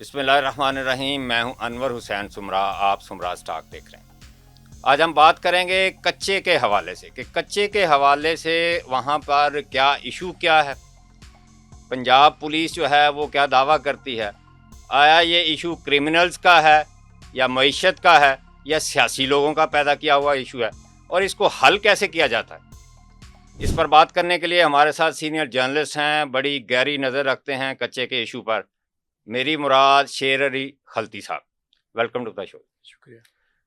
بسم اللہ الرحمن الرحیم. میں ہوں انور حسین سمرا. آپ سمرا اسٹاک دیکھ رہے ہیں. آج ہم بات کریں گے کچے کے حوالے سے کہ کچے کے حوالے سے وہاں پر کیا ایشو کیا ہے. پنجاب پولیس جو ہے وہ کیا دعویٰ کرتی ہے. آیا یہ ایشو کرمنلز کا ہے یا معیشت کا ہے یا سیاسی لوگوں کا پیدا کیا ہوا ایشو ہے, اور اس کو حل کیسے کیا جاتا ہے. اس پر بات کرنے کے لیے ہمارے ساتھ سینئر جرنلسٹ ہیں, بڑی گہری نظر رکھتے ہیں کچے کے ایشو پر. میری مراد شیر علی خلتی صاحب. ویلکم ٹو دا شو. شکریہ.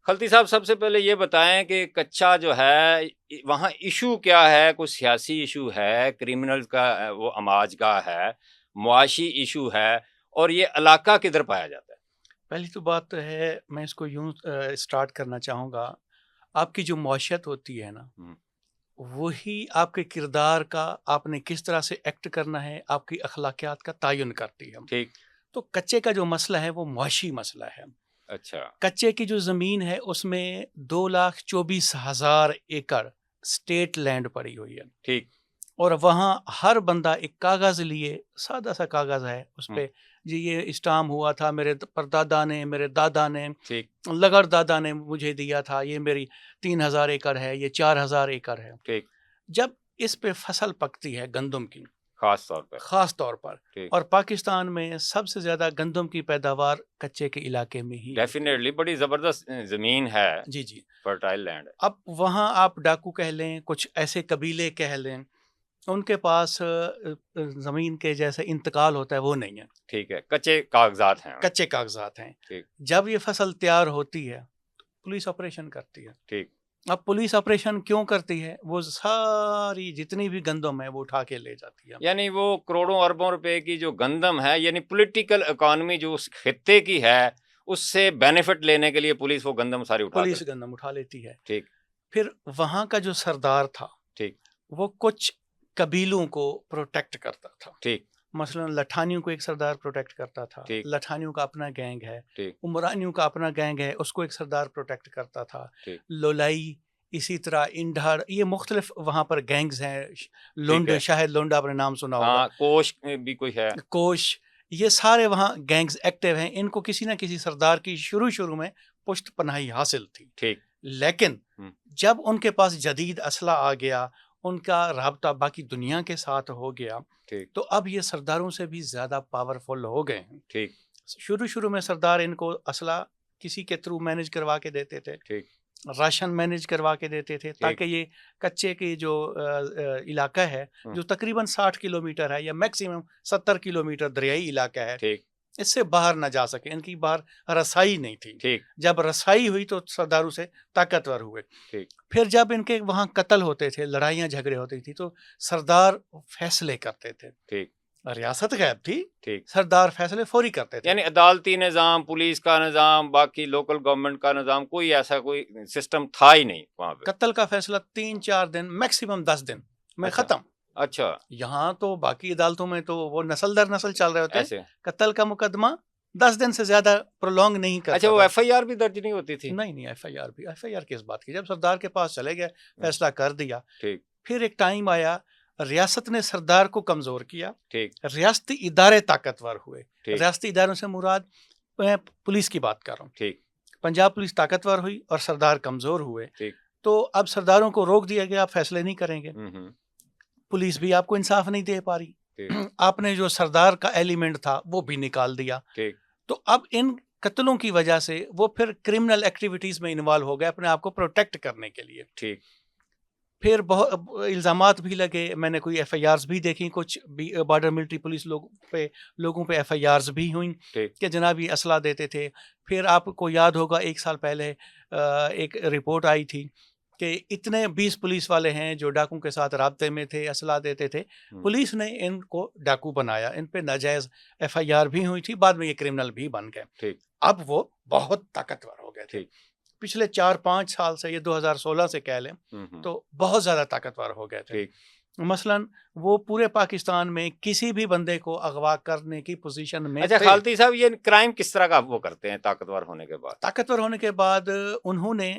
خلتی صاحب, سب سے پہلے یہ بتائیں کہ کچا جو ہے وہاں ایشو کیا ہے. کوئی سیاسی ایشو ہے, کرمنل کا وہ اماج گاہ ہے, معاشی ایشو ہے, اور یہ علاقہ کدھر پایا جاتا ہے؟ پہلی تو بات ہے, میں اس کو یوں سٹارٹ کرنا چاہوں گا. آپ کی جو معاشیت ہوتی ہے نا, وہی آپ کے کردار کا, آپ نے کس طرح سے ایکٹ کرنا ہے, آپ کی اخلاقیات کا تعین کرتی ہے. ٹھیک. تو کچے کا جو مسئلہ ہے وہ معاشی مسئلہ ہے. اچھا. کچے کی جو زمین ہے اس میں 2,24,000 ایکڑ اسٹیٹ لینڈ پڑی ہوئی ہے. ٹھیک. اور وہاں ہر بندہ ایک کاغذ لیے, سادہ سا کاغذ ہے, اس پہ جی یہ اسٹام ہوا تھا, میرے پردادا نے, میرے دادا نے, لگر دادا نے مجھے دیا تھا, یہ میری 3,000 ایکڑ ہے, یہ 4,000 ایکڑ ہے. ٹھیک. جب اس پہ فصل پکتی ہے گندم کی خاص طور پر, اور پاکستان میں سب سے زیادہ گندم کی پیداوار کچے کے علاقے میں ہی, ڈیفینیٹلی بڑی زبردست زمین ہے. جی جی, فرٹائل لینڈ. اب وہاں آپ ڈاکو کہہ لیں, کچھ ایسے قبیلے کہہ لیں, ان کے پاس زمین کے جیسے انتقال ہوتا ہے وہ نہیں ہے. ٹھیک ہے, کچے کاغذات ہیں. کچے کاغذات ہیں. ٹھیک. جب یہ فصل تیار ہوتی ہے تو پولیس آپریشن کرتی ہے. ٹھیک. اب پولیس آپریشن کیوں کرتی ہے؟ وہ ساری جتنی بھی گندم ہے وہ اٹھا کے لے جاتی ہے. یعنی وہ کروڑوں اربوں روپے کی جو گندم ہے, یعنی پولیٹیکل اکانومی جو اس خطے کی ہے, اس سے بینیفٹ لینے کے لیے پولیس وہ گندم ساری پولیس گندم اٹھا لیتی ہے. ٹھیک. پھر وہاں کا جو سردار تھا, ٹھیک, وہ کچھ قبیلوں کو پروٹیکٹ کرتا تھا. ٹھیک. مثلا لٹھانیوں کو ایک سردار پروٹیکٹ کرتا تھا. لٹھانیوں کا اپنا گینگ ہے. عمرانیوں کا اپنا گینگ ہے, اس کو ایک سردار پروٹیکٹ کرتا تھا. لولائی, اسی طرح انڈھڑ, یہ مختلف وہاں پر گینگز ہیں. لونڈ, شاہد لونڈ آپ نے نام سنا ہوگا. کوش بھی کوئی ہے. کوش, یہ سارے وہاں گینگز ایکٹیو ہیں. ان کو کسی نہ کسی سردار کی شروع میں پشت پناہی حاصل تھی. ٹھیک. لیکن جب ان کے پاس جدید اسلحہ آ گیا, ان کا رابطہ باقی دنیا کے ساتھ ہو گیا, تو اب یہ سرداروں سے بھی زیادہ پاورفل ہو گئے ہیں. ٹھیک. شروع میں سردار ان کو اسلحہ کسی کے تھرو مینج کروا کے دیتے تھے. ٹھیک. راشن مینج کروا کے دیتے تھے, تاکہ یہ کچے کی جو علاقہ ہے, جو تقریباً 60 کلومیٹر ہے یا میکسیمم 70 کلومیٹر دریائی علاقہ ہے, اس سے باہر نہ جا سکے. ان کی باہر رسائی نہیں تھی. جب رسائی ہوئی تو سرداروں سے طاقتور ہوئے. پھر جب ان کے وہاں قتل ہوتے تھے, لڑائیاں جھگڑے ہوتی تھی, تو سردار فیصلے کرتے تھے. ریاست غائب تھی, سردار فیصلے فوری کرتے تھے. یعنی عدالتی نظام, پولیس کا نظام, باقی لوکل گورنمنٹ کا نظام, کوئی ایسا کوئی سسٹم تھا ہی نہیں وہاں پہ. قتل کا فیصلہ 3-4 دن, میکسیمم 10 دن میں ختم. اچھا. یہاں تو باقی عدالتوں میں تو وہ نسل در نسل چل رہے ہوتے ہیں. قتل کا مقدمہ 10 دن سے زیادہ پرولونگ نہیں کرتا. اچھا, وہ ایف آئی آر بھی درج نہیں ہوتی تھی؟ نہیں, ایف آئی آر کس بات کی, جب سردار کے پاس چلے گئے, فیصلہ کر دیا. پھر ایک ٹائم آیا, ریاست نے سردار کو کمزور کیا. ریاستی ادارے طاقتور ہوئے. ریاستی اداروں سے مراد میں پولیس کی بات کر رہا ہوں. پنجاب پولیس طاقتور ہوئی اور سردار کمزور ہوئے. تو اب سرداروں کو روک دیا گیا, آپ فیصلے نہیں کریں گے. پولیس بھی آپ کو انصاف نہیں دے پا رہی. آپ نے جو سردار کا ایلیمنٹ تھا وہ بھی نکال دیا. تو اب ان قتلوں کی وجہ سے وہ پھر کرمنل ایکٹیویٹیز میں انوالو ہو گئے, اپنے آپ کو پروٹیکٹ کرنے کے لیے. پھر بہت الزامات بھی لگے. میں نے کوئی ایف آئی آرز بھی دیکھی, کچھ بارڈر ملٹری پولیس لوگوں پہ ایف آئی آرز بھی ہوئیں کہ جناب یہ اسلحہ دیتے تھے. پھر آپ کو یاد ہوگا 1 سال پہلے ایک رپورٹ آئی تھی کہ اتنے 20 پولیس والے ہیں جو ڈاکو کے ساتھ رابطے میں تھے, اسلحہ دیتے تھے. پولیس نے ان کو ڈاکو بنایا, ان پہ ناجائز ایف آئی آر بھی ہوئی تھی, بعد میں یہ کرمنل بھی بن گئے. اب وہ بہت طاقتور ہو گئے تھے. پچھلے 4-5 سال سے, یہ 2016 سے کہہ لیں تو بہت زیادہ طاقتور ہو گئے تھے. مثلاً وہ پورے پاکستان میں کسی بھی بندے کو اغوا کرنے کی پوزیشن میں. اچھا خالتی صاحب, یہ کرائم کس طرح کا وہ کرتے ہیں طاقتور ہونے کے بعد؟ طاقتور ہونے کے بعد انہوں نے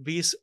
20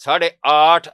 8.5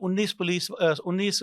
19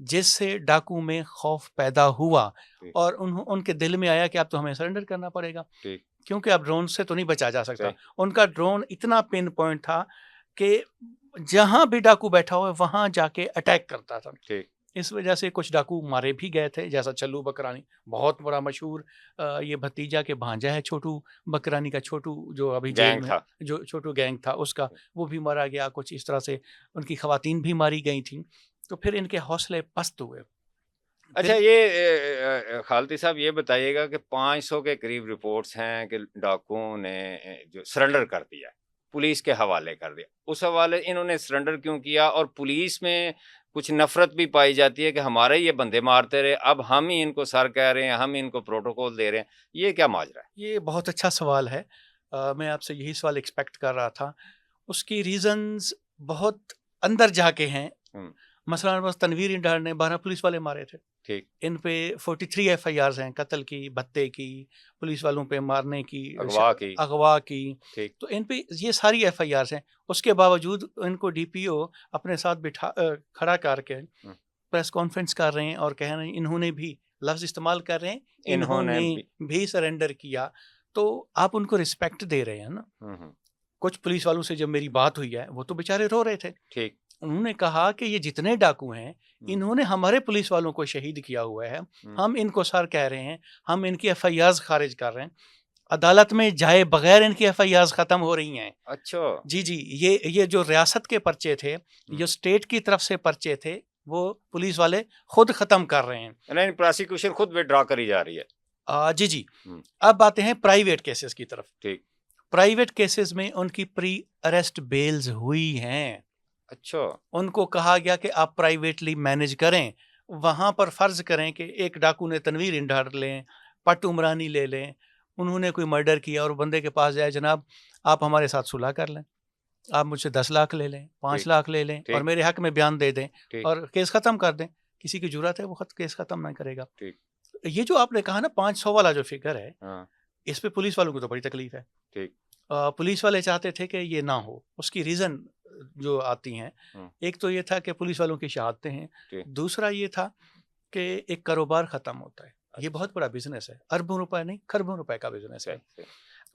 جس سے ڈاکو میں خوف پیدا ہوا اور ان کے دل میں آیا کہ اب تو ہمیں سرنڈر کرنا پڑے گا، کیونکہ اب ڈرون سے تو نہیں بچا جا سکتا. ان کا ڈرون اتنا پن پوائنٹ تھا کہ جہاں بھی ڈاکو بیٹھا ہوا وہاں جا کے اٹیک کرتا تھا. اس وجہ سے کچھ ڈاکو مارے بھی گئے تھے، جیسا چلو بکرانی بہت بڑا مشہور یہ بھتیجا کے بھانجا ہے چھوٹو بکرانی کا، چھوٹو جو ابھی جیل میں جو چھوٹو گینگ تھا اس کا، وہ بھی مارا گیا. کچھ اس طرح سے ان کی خواتین بھی ماری گئی تھیں. تو پھر ان کے حوصلے پست ہوئے. اچھا یہ خالدی صاحب یہ بتائیے گا کہ 500 کے قریب رپورٹس ہیں کہ ڈاکوؤں نے جو سرنڈر کر دیا، پولیس کے حوالے کر دیا. اس حوالے انہوں نے سرنڈر کیوں کیا؟ اور پولیس میں کچھ نفرت بھی پائی جاتی ہے کہ ہمارے یہ بندے مارتے رہے، اب ہم ہی ان کو سر کہہ رہے ہیں، ہم ان کو پروٹوکول دے رہے ہیں. یہ کیا ماجرا ہے؟ یہ بہت اچھا سوال ہے. میں آپ سے یہی سوال ایکسپیکٹ کر رہا تھا. اس کی ریزنز بہت اندر جا کے ہیں. مثلاً بس تنویر انڈار نے 12 پولیس والے مارے تھے. ان پہ 43 FIRs ہیں، قتل کی، بھتے کی، پولیس والوں پہ مارنے کی، اغوا کی. تو ان پہ یہ ساری FIRs ہیں. اس کے باوجود ان کو DPO اپنے ساتھ کھڑا کر کے پریس کانفرنس کر رہے ہیں اور کہہ رہے ہیں، انہوں نے بھی لفظ استعمال کر رہے ہیں، انہوں نے بھی سرنڈر کیا. تو آپ ان کو رسپیکٹ دے رہے ہیں نا. کچھ پولیس والوں سے جب میری بات ہوئی ہے وہ تو بیچارے رو رہے تھے. انہوں نے کہا کہ یہ جتنے ڈاکو ہیں انہوں نے ہمارے پولیس والوں کو شہید کیا ہوا ہے، ہم ان کو سر کہہ رہے ہیں، ہم ان کی FIRs خارج کر رہے ہیں، عدالت میں جائے بغیر ان کی FIRs ختم ہو رہی ہیں. اچھا جی یہ جو ریاست کے پرچے تھے، جو اسٹیٹ کی طرف سے پرچے تھے، وہ پولیس والے خود ختم کر رہے ہیں. یعنی پراسیکیوشن خود وڈرا کری جا رہی ہے. جی اب آتے ہیں پرائیویٹ کیسز کی طرف. پرائیویٹ کیسز میں ان کی پری اریسٹ بیلز ہوئی ہیں. اچھا ان کو کہا گیا کہ آپ پرائیویٹلی مینج کریں. وہاں پر فرض کریں کہ ایک ڈاکو نے تنویر انڈار لیں، پٹ عمرانی لے لیں، انہوں نے کوئی مرڈر کیا اور بندے کے پاس جائے، جناب آپ ہمارے ساتھ صلح کر لیں، آپ مجھ سے 10 لاکھ لے لیں، 5 لاکھ لے لیں اور میرے حق میں بیان دے دیں اور کیس ختم کر دیں. کسی کی جرات ہے وہ کیس ختم نہیں کرے گا. یہ جو آپ نے کہا نا 500 والا جو فگر ہے، اس پہ پولیس والوں کو تو بڑی تکلیف ہے. پولیس والے چاہتے تھے کہ یہ نہ ہو. اس کی ریزن جو آتی ہیں، ایک تو یہ تھا کہ پولیس والوں کی شہادتیں ہیں، دوسرا یہ تھا کہ ایک کاروبار ختم ہوتا ہے. یہ بہت بڑا بزنس ہے، اربوں روپے نہیں کھربوں روپے کا بزنس ہے.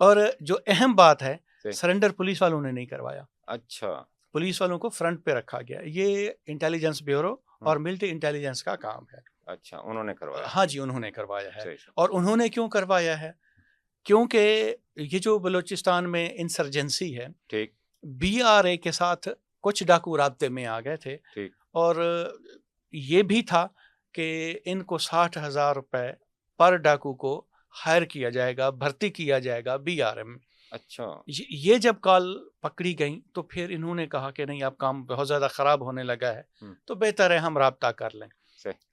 اور جو اہم بات ہے، سرنڈر پولیس والوں نے نہیں کروایا. اچھا پولیس والوں کو فرنٹ پہ رکھا گیا. یہ انٹیلیجنس بیورو اور ملٹری انٹیلیجنس کا کام ہے. اچھا انہوں نے کروایا؟ ہاں جی انہوں نے کروایا ہے. اور انہوں نے کیوں کروایا ہے؟ کیونکہ یہ جو بلوچستان میں انسرجنسی ہے، BRA کے ساتھ کچھ ڈاکو رابطے میں آ گئے تھے. اور یہ بھی تھا کہ ان کو 60,000 روپے پر ڈاکو کو ہائر کیا جائے گا، بھرتی کیا جائے گا BRA میں. اچھا یہ جب کال پکڑی گئی تو پھر انہوں نے کہا کہ نہیں اب کام بہت زیادہ خراب ہونے لگا ہے، تو بہتر ہے ہم رابطہ کر لیں.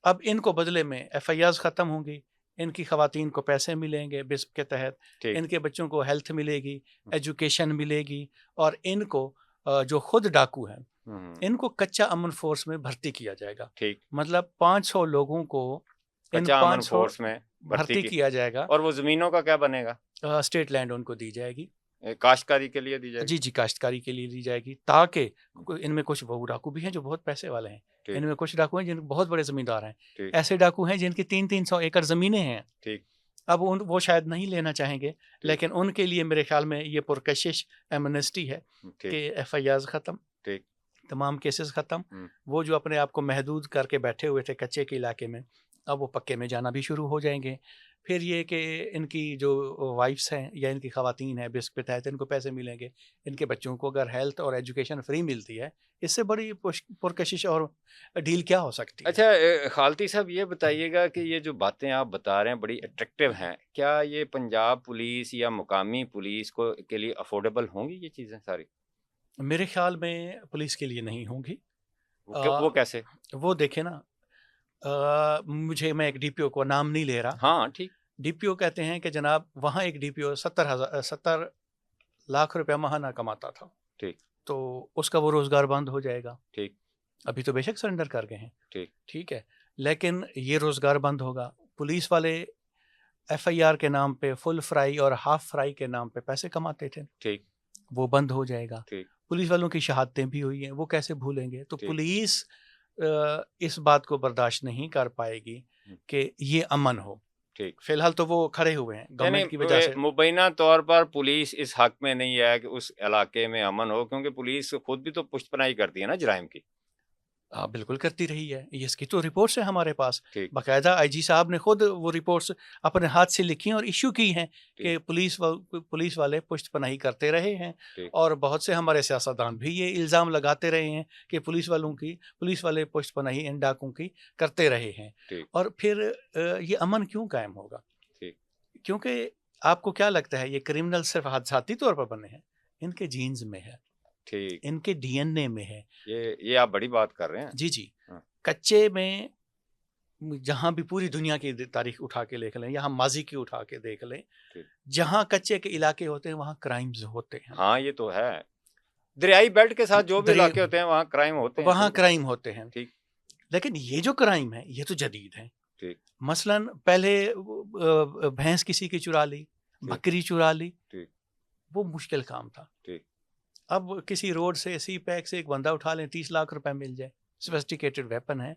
اب ان کو بدلے میں FIRs ختم ہوں گی، ان کی خواتین کو پیسے ملیں گے BISP کے تحت، ان کے بچوں کو ہیلتھ ملے گی، ایجوکیشن ملے گی، اور ان کو جو خود ڈاکو ہیں ان کو کچا امن فورس میں بھرتی کیا جائے گا. مطلب 500 لوگوں کو کچا امن فورس میں بھرتی کیا جائے گا. اور وہ زمینوں کا کیا بنے گا؟ اسٹیٹ لینڈ ان کو دی جائے گی، کاشتکاری کے لیے دی جائے گی. جی کاشتکاری کے لیے دی جائے گی، تاکہ ان میں کچھ وہ ڈاکو بھی ہیں جو بہت پیسے والے ہیں، ان میں کچھ ڈاکو ہیں جن بہت بڑے زمیندار ہیں، ایسے ڈاکو ہیں جن کی 300 ایکڑ زمینیں ہیں. اب وہ شاید نہیں لینا چاہیں گے، لیکن ان کے لیے میرے خیال میں یہ پرکشش ایمنسٹی ہے کہ FIRs ختم، تمام کیسز ختم. وہ جو اپنے آپ کو محدود کر کے بیٹھے ہوئے تھے کچے کے علاقے میں، اب وہ پکے میں جانا بھی شروع ہو جائیں گے. پھر یہ کہ ان کی جو وائفس ہیں یا ان کی خواتین ہیں BISP کے تحت ان کو پیسے ملیں گے. ان کے بچوں کو اگر ہیلتھ اور ایجوکیشن فری ملتی ہے، اس سے بڑی پرکشش اور ڈیل کیا ہو سکتی ہے؟ اچھا خالدی صاحب یہ بتائیے گا کہ یہ جو باتیں آپ بتا رہے ہیں بڑی اٹریکٹیو ہیں، کیا یہ پنجاب پولیس یا مقامی پولیس کے لیے افورڈیبل ہوں گی یہ چیزیں ساری؟ میرے خیال میں پولیس کے لیے نہیں ہوں گی. وہ کیسے؟ وہ دیکھیں نا، میں ایک DPO کو نام نہیں لے رہا. ہاں ٹھیک. DPO کہتے ہیں کہ جناب وہاں ایک DPO 70 لاکھ روپے ماہانہ کماتا تھا. تو اس کا وہ روزگار بند ہو جائے گا. ابھی تو بے شک سرنڈر کر گئے ہیں، ٹھیک ہے، لیکن یہ روزگار بند ہوگا. پولیس والے FIR کے نام پہ فل فرائی اور ہاف فرائی کے نام پہ پیسے کماتے تھے، وہ بند ہو جائے گا. پولیس والوں کی شہادتیں بھی ہوئی ہیں، وہ کیسے بھولیں گے؟ تو پولیس اس بات کو برداشت نہیں کر پائے گی کہ یہ امن ہو. فی الحال تو وہ کھڑے ہوئے ہیں گورنمنٹ کی وجہ سے. مبینہ طور پر پولیس اس حق میں نہیں ہے کہ اس علاقے میں امن ہو، کیونکہ پولیس خود بھی تو پشت پناہی کرتی ہے نا جرائم کی. بالکل کرتی رہی ہے. اس کی تو رپورٹس ہیں ہمارے پاس. باقاعدہ آئی جی صاحب نے خود وہ رپورٹس اپنے ہاتھ سے لکھی اور ایشو کی ہیں کہ پولیس والے پشت پناہی کرتے رہے ہیں. اور بہت سے ہمارے سیاستدان بھی یہ الزام لگاتے رہے ہیں کہ پولیس والے پشت پناہی ان ڈاکوں کی کرتے رہے ہیں. اور پھر یہ امن کیوں قائم ہوگا؟ کیونکہ آپ کو کیا لگتا ہے یہ کرمنل صرف حادثاتی طور پر بنے ہیں؟ ان کے جینز میں ہے، ان کے ڈی این اے میں ہے. یہ آپ بڑی بات کر رہے ہیں. جی کچے میں جہاں بھی پوری دنیا کی تاریخ اٹھا کے دیکھ لیں، یہاں ماضی کی اٹھا کے دیکھ لیں، جہاں کچے کے علاقے ہوتے ہیں وہاں کرائمز ہوتے ہیں. ہاں یہ تو ہے، دریائی بیلٹ کے ساتھ جو بھی علاقے ہوتے ہیں وہاں کرائم ہوتے ہیں. وہاں کرائم ہوتے ہیں. لیکن یہ جو کرائم ہے یہ تو جدید ہے. مثلا پہلے بھینس کسی کی چرا لی، بکری چرا لی، وہ مشکل کام تھا. اب کسی روڈ سے سی پیک سے ایک بندہ اٹھا لیں 30 لاکھ روپے مل جائے، سوفسٹیکیٹڈ ویپن ہے.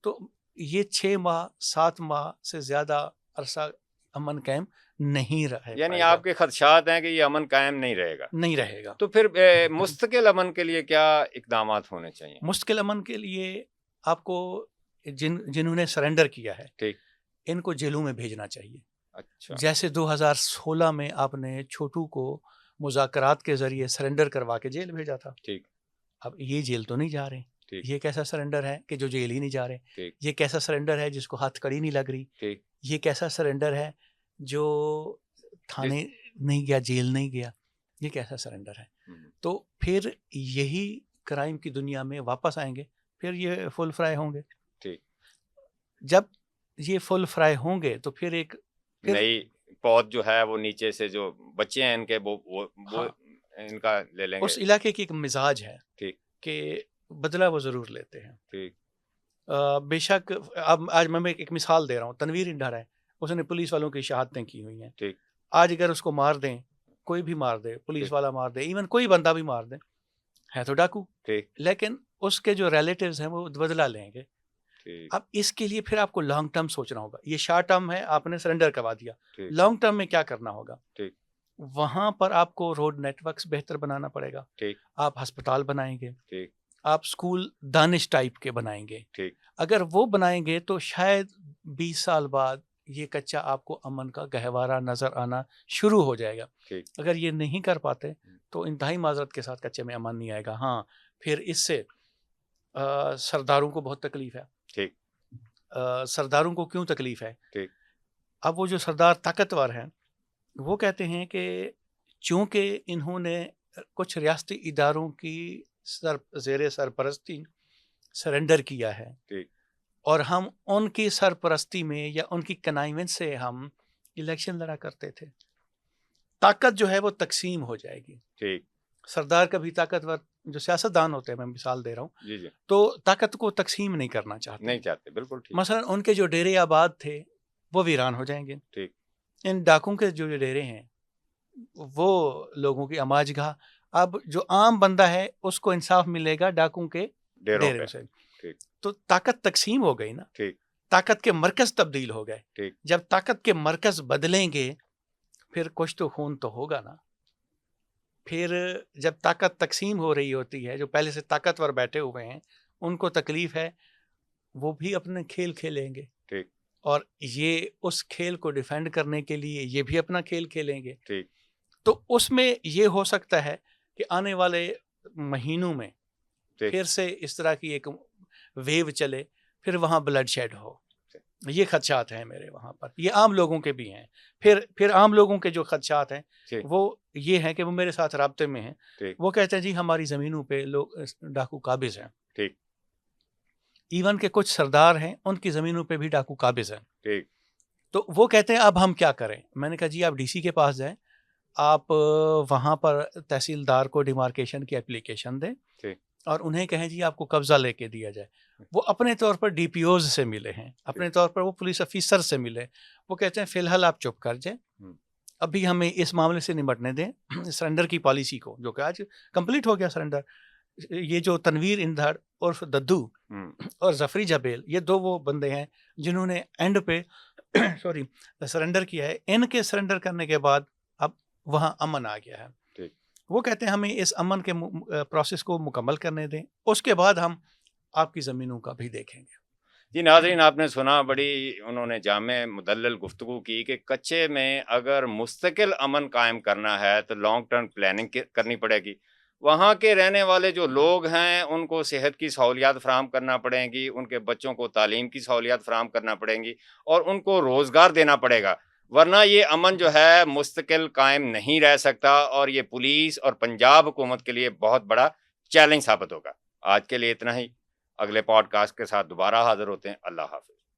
تو یہ 6 ماہ 7 ماہ سے زیادہ عرصہ امن قائم نہیں رہے. یعنی آپ کے خدشات ہیں کہ یہ امن قائم نہیں رہے گا. تو پھر مستقل امن کے لیے کیا اقدامات ہونے چاہیے؟ مستقل امن کے لیے آپ کو جنہوں نے سرنڈر کیا ہے ان کو جیلوں میں بھیجنا چاہیے. اچھا. جیسے 2016 میں آپ نے چھوٹو کو مذاکرات کے ذریعے سرنڈر کروا کے جیل بھیجا تھا. اب یہ جیل تو نہیں جا رہے. یہ کیسا سرنڈر ہے کہ جو جیل ہی نہیں جا رہے؟ یہ کیسا سرنڈر ہے جس کو ہاتھ کڑی نہیں لگ رہی؟ یہ کیسا سرنڈر ہے جو تھانے نہیں گیا، جیل نہیں گیا؟ یہ کیسا سرنڈر ہے؟ تو پھر یہی کرائم کی دنیا میں واپس آئیں گے، پھر یہ فل فرائی ہوں گے. جب یہ فل فرائی ہوں گے تو پھر ایک نئی پود جو ہے وہ نیچے سے جو بچے ہیں ان کے وہ ان کا لے لیں گے. اس علاقے کی ایک مزاج ہے کہ بدلہ وہ ضرور لیتے ہیں. بے شک اب آج میں ایک مثال دے رہا ہوں. تنویر انڈر ہے، اس نے پولیس والوں کی شہادتیں کی ہوئی ہیں. آج اگر اس کو مار دیں، کوئی بھی مار دے، پولیس والا مار دے، ایون کوئی بندہ بھی مار دے، ہے تو ڈاکو، لیکن اس کے جو ریلیٹیوز ہیں وہ بدلہ لیں گے. اب اس کے لیے پھر آپ کو لانگ ٹرم سوچنا ہوگا. یہ شارٹ ٹرم ہے، آپ نے سرنڈر کروا دیا. لانگ ٹرم میں کیا کرنا ہوگا؟ وہاں پر آپ کو روڈ نیٹ ورکس بہتر بنانا پڑے گا. آپ ہسپتال بنائیں گے، آپ اسکول دانش ٹائپ کے بنائیں گے. اگر وہ بنائیں گے تو شاید 20 سال بعد یہ کچا آپ کو امن کا گہوارہ نظر آنا شروع ہو جائے گا. اگر یہ نہیں کر پاتے تو انتہائی معذرت کے ساتھ کچے میں امن نہیں آئے گا. ہاں پھر اس سے سرداروں کو بہت تکلیف ہے. سرداروں کو کیوں تکلیف ہے؟ اب وہ جو سردار طاقتور ہیں وہ کہتے ہیں کہ چونکہ انہوں نے کچھ ریاستی اداروں کی زیر سرپرستی سرنڈر کیا ہے اور ہم ان کی سرپرستی میں یا ان کی کنائنوینس سے ہم الیکشن لڑا کرتے تھے. طاقت جو ہے وہ تقسیم ہو جائے گی. سردار کا بھی طاقتور جو سیاستدان ہوتے ہیں، میں مثال دے رہا ہوں، تو طاقت کو تقسیم نہیں کرنا چاہتے. بالکل. مثلا ان کے جو ڈیرے آباد تھے وہ ویران ہو جائیں گے. ان ڈاکوں کے جو ڈیرے ہیں وہ لوگوں کی اماج گاہ. اب جو عام بندہ ہے اس کو انصاف ملے گا ڈاکوں کے ڈیرے سے. تو طاقت تقسیم ہو گئی نا. طاقت کے مرکز تبدیل ہو گئے. جب طاقت کے مرکز بدلیں گے پھر کچھ تو خون تو ہوگا نا. پھر جب طاقت تقسیم ہو رہی ہوتی ہے، جو پہلے سے طاقتور بیٹھے ہوئے ہیں ان کو تکلیف ہے، وہ بھی اپنے کھیل کھیلیں گے. اور یہ اس کھیل کو ڈیفینڈ کرنے کے لیے یہ بھی اپنا کھیل کھیلیں گے. تو اس میں یہ ہو سکتا ہے کہ آنے والے مہینوں میں پھر سے اس طرح کی ایک ویو چلے، پھر وہاں بلڈ شیڈ ہو. یہ خدشات ہیں میرے وہاں پر. یہ عام لوگوں کے بھی ہیں. پھر عام لوگوں کے جو خدشات ہیں وہ یہ ہیں کہ وہ میرے ساتھ رابطے میں ہیں. وہ کہتے ہیں جی ہماری زمینوں پہ لوگ ڈاکو قابض ہیں. ایون کہ کچھ سردار ہیں ان کی زمینوں پہ بھی ڈاکو قابض ہیں. تو وہ کہتے ہیں اب ہم کیا کریں؟ میں نے کہا جی آپ ڈی سی کے پاس جائیں، آپ وہاں پر تحصیلدار کو ڈیمارکیشن کی اپلیکیشن دیں اور انہیں کہیں جی آپ کو قبضہ لے کے دیا جائے. وہ اپنے طور پر ڈی پی اوز سے ملے ہیں، اپنے طور پر وہ پولیس افیسر سے ملے. وہ کہتے ہیں فی الحال آپ چپ کر جائیں، ابھی ہمیں اس معاملے سے نمٹنے دیں. سرنڈر کی پالیسی کو جو کہ آج کمپلیٹ ہو گیا سرنڈر. یہ جو تنویر اندھڑ عرف ددو اور ظفری جبیل، یہ دو وہ بندے ہیں جنہوں نے اینڈ پہ سرنڈر کیا ہے. ان کے سرنڈر کرنے کے بعد اب وہاں امن آ گیا ہے. وہ کہتے ہیں ہمیں اس امن کے پروسیس کو مکمل کرنے دیں، اس کے بعد ہم آپ کی زمینوں کا بھی دیکھیں گے. جی ناظرین، آپ نے سنا، بڑی انہوں نے جامع مدلل گفتگو کی کہ کچے میں اگر مستقل امن قائم کرنا ہے تو لانگ ٹرم پلاننگ کرنی پڑے گی. وہاں کے رہنے والے جو لوگ ہیں ان کو صحت کی سہولیات فراہم کرنا پڑیں گی، ان کے بچوں کو تعلیم کی سہولیات فراہم کرنا پڑیں گی اور ان کو روزگار دینا پڑے گا، ورنہ یہ امن جو ہے مستقل قائم نہیں رہ سکتا اور یہ پولیس اور پنجاب حکومت کے لیے بہت بڑا چیلنج ثابت ہوگا. آج کے لیے اتنا ہی، اگلے پوڈ کاسٹ کے ساتھ دوبارہ حاضر ہوتے ہیں. اللہ حافظ.